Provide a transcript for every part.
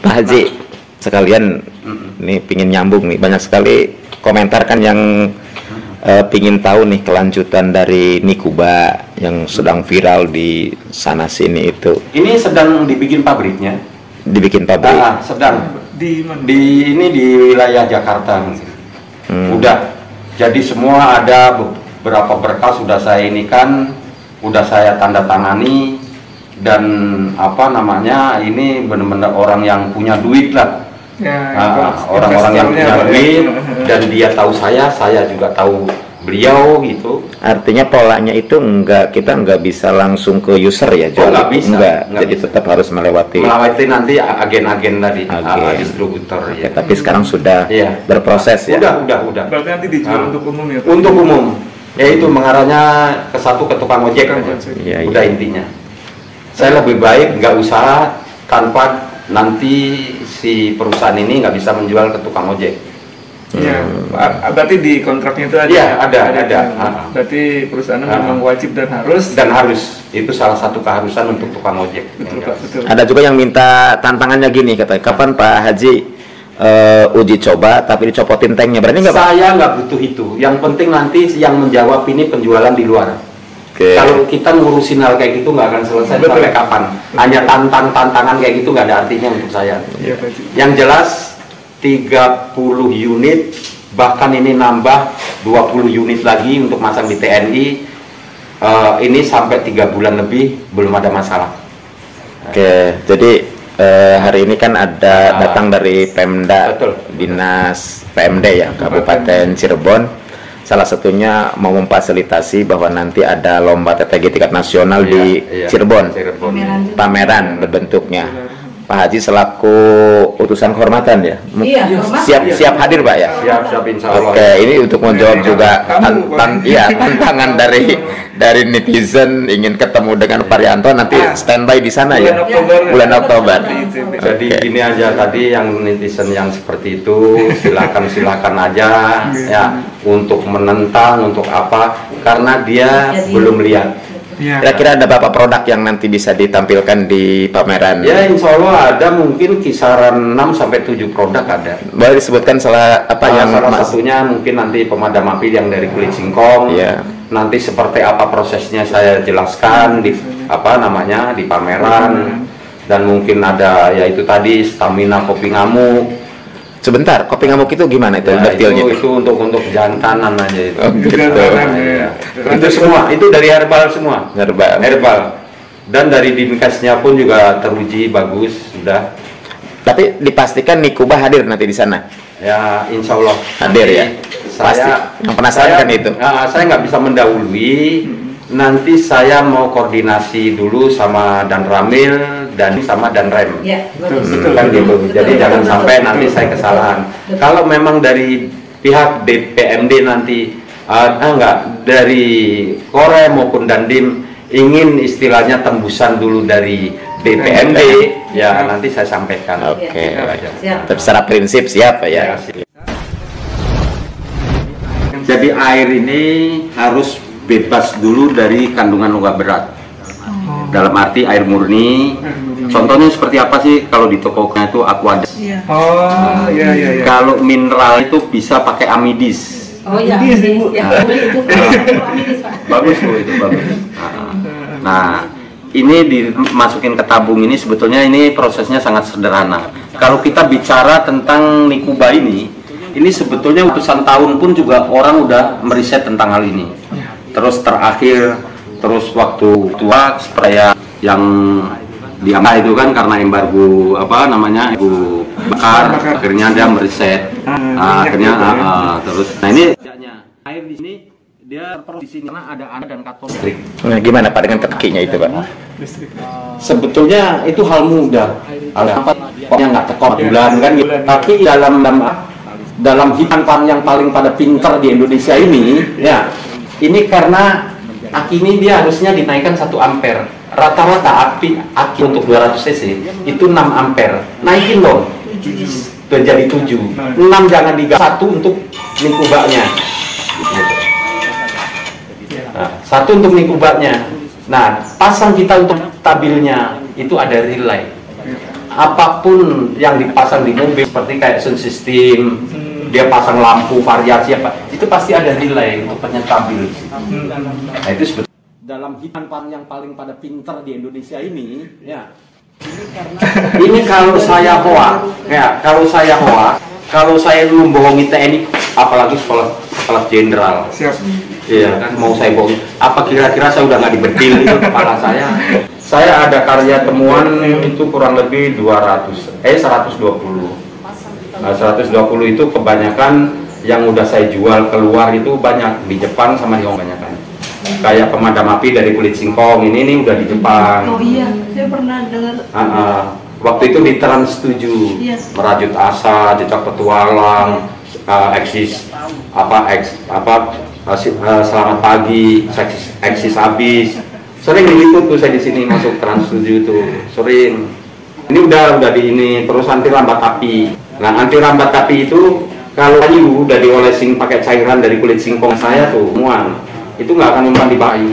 Pak Haji, sekalian nih pingin nyambung nih, banyak sekali komentar kan yang pingin tahu nih kelanjutan dari Nikuba yang sedang viral di sana sini itu. Ini sedang dibikin pabriknya. Dibikin pabrik. Sedang di mana? ini di wilayah Jakarta. Udah. Jadi semua ada beberapa berkas sudah saya ini kan, udah saya tanda tangani, dan apa namanya, ini benar-benar orang yang punya duit lah. Orang-orang yang punya duit, dan dia tahu saya juga tahu beliau gitu. Artinya polanya itu kita nggak bisa langsung ke user ya, jual. Nggak bisa. Jadi bisa. tetap harus melewati nanti agen-agen tadi, distributor. Ya. Tapi sekarang sudah berproses ya. Udah. Berarti nanti dijual untuk umum ya? Untuk umum, yaitu mengarahnya ke tukang ojek aja. Ya, udah intinya. Saya lebih baik nggak usah, tanpa nanti si perusahaan ini nggak bisa menjual ke tukang ojek. Ya, berarti di kontraknya itu ada. Iya, ada. Berarti perusahaan memang wajib dan harus. Itu salah satu keharusan untuk tukang ojek. Betul. Ada juga yang minta tantangannya gini, katanya, kapan Pak Haji uji coba tapi dicopotin tanknya, berani nggak Pak? Saya nggak butuh itu. Yang penting nanti yang menjawab ini penjualan di luar. Kalau kita ngurusin hal kayak gitu nggak akan selesai sampai kapan. Hanya tantangan kayak gitu nggak ada artinya untuk saya. Ya, yang jelas 30 unit, bahkan ini nambah 20 unit lagi untuk masang di TNI. Ini sampai 3 bulan lebih belum ada masalah. Oke, jadi hari ini kan ada datang dari Pemda, Dinas PMD ya, Kabupaten Cirebon. Salah satunya mau memfasilitasi bahwa nanti ada lomba TTG tingkat nasional di Cirebon. Pameran berbentuknya. Pak Haji selaku utusan kehormatan ya, siap hadir Pak ya. Siap insya Allah. Oke, ini untuk menjawab juga tantangan dari netizen ingin ketemu dengan Pak Rianto, nanti standby di sana ya. Bulan Oktober. Jadi gini aja, tadi yang netizen yang seperti itu silakan aja ya, untuk menentang, untuk apa, karena dia belum lihat. Kira-kira ada berapa produk yang nanti bisa ditampilkan di pameran? Ya, insya Allah ada mungkin kisaran 6-7 produk ada. Boleh disebutkan salah satunya mungkin nanti pemadam api yang dari kulit singkong. Nanti seperti apa prosesnya saya jelaskan di di pameran. Dan mungkin ada yaitu tadi stamina kopi ngamuk. Sebentar, kopi ngamuk itu gimana itu detailnya? Itu untuk jantanan aja itu. Itu semua, itu dari herbal semua. Herbal. Dan dari dinkesnya pun juga teruji bagus sudah. Tapi dipastikan Nikuba hadir nanti di sana. Ya, insya Allah hadir ya. Saya yang penasaran kan itu. Saya nggak bisa mendahului. Nanti saya mau koordinasi dulu sama Dan Ramil dan sama Dan Rem. Betul kan gitu. Jadi jangan sampai nanti saya kesalahan. Kalau memang dari pihak DPMD nanti dari Kore maupun Dandim ingin istilahnya tembusan dulu dari DPMD, ya nanti saya sampaikan. Oke. Tapi secara prinsip siap ya. Jadi air ini harus bebas dulu dari kandungan logam berat. Dalam arti air murni. Contohnya seperti apa sih kalau di tokonya itu Aquadis. Kalau mineral itu bisa pakai amidis. Bagus Bu, itu bagus. Nah, ini dimasukin ke tabung ini sebetulnya ini prosesnya sangat sederhana. Kalau kita bicara tentang Nikuba ini sebetulnya utusan tahun pun juga orang udah meriset tentang hal ini. Terus terus waktu tua supaya yang diambil itu kan karena embargo embargo bakar, akhirnya dia meriset, terus ini air di sini dia di sini karena ada dan kator listrik. Nah, gimana Pak dengan tekinya itu Pak? Sebetulnya itu hal mudah, yang nggak tekor bulan kan gitu. Tapi dalam hitam yang paling pada pinter di Indonesia ini ya. Ini karena aki ini dia harusnya dinaikkan 1 ampere. Rata-rata aki untuk 200 cc itu 6 ampere. Naikin dong menjadi 7. 6 jangan diganti, 1 untuk Nikubanya. Nah, 1 untuk Nikubanya. Nah, pasang kita untuk stabilnya itu ada relay. apapun yang dipasang di mobil seperti kayak sound system, dia pasang lampu variasi apa, itu pasti ada nilai untuk penyetambil. Nah itu sebetulnya dalam hitungan yang paling pada pinter di Indonesia ini, ya. Ini kalau saya hoak, ya kalau saya dulu bohongi TNI, apalagi sekolah jenderal. Siap. Iya kan, mau saya bohong. Apa kira-kira saya udah nggak dibedil itu kepala saya? Saya ada karya temuan itu kurang lebih 120. Nah, 120 itu kebanyakan yang udah saya jual keluar itu banyak di Jepang sama di Hong Kong kebanyakan. Kayak pemadam api dari kulit singkong ini udah di Jepang. Oh iya, saya pernah dengar. Waktu itu di Trans 7, Yes. Merajut Asa, Jejak Petualang, Selamat Pagi, Eksis Habis. Sering diliput tuh saya di sini masuk Trans 7 itu, sering. Ini udah di ini terus anti rambat api. Nah, anti rambat api itu kalau kayu udah diolesin pakai cairan dari kulit singkong saya tuh, muan. Itu nggak akan mempan di bayi.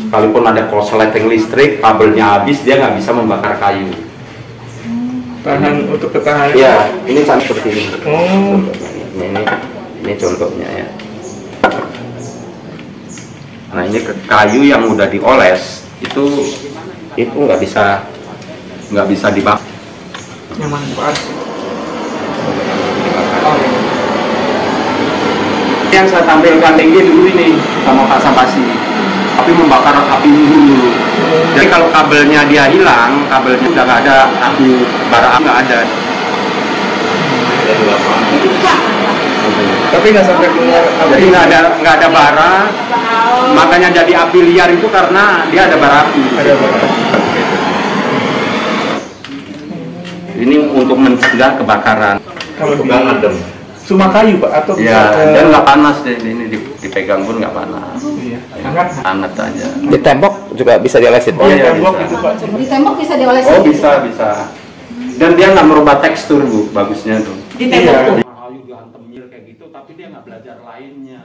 Sekalipun ada korsleting listrik, kabelnya habis, dia nggak bisa membakar kayu. Tahan untuk ketahanan. Ya, ini sama seperti ini. Oh. Ini contohnya ya. Nah ini kayu yang udah dioles itu nggak bisa dibakar. Yang manfaat. Yang saya tampilkan tinggi dulu ini sama pasang-pasi, tapi membakar api dulu. Jadi kalau kabelnya dia hilang, kabelnya udah nggak ada, api bara nggak ada. Tapi nggak sampai keluar. Jadi nggak ada bara, makanya jadi api liar itu karena dia ada bara api. Ada apa? Ini untuk mencegah kebakaran. Kalau Untuk di adem. cuma kayu Pak atau Ya, bisa dan nggak panas deh, ini dipegang pun nggak panas. Iya. Hangat. Hangat aja. Di tembok juga bisa diolesin. Oh, Iya, tembok bisa. itu Pak. Di tembok bisa diolesin. Oh bisa. Dan dia nggak merubah tekstur Bu, bagusnya tuh. Di tembok Iya. tuh. Kayu dihantemir kayak gitu, tapi dia nggak belajar lainnya.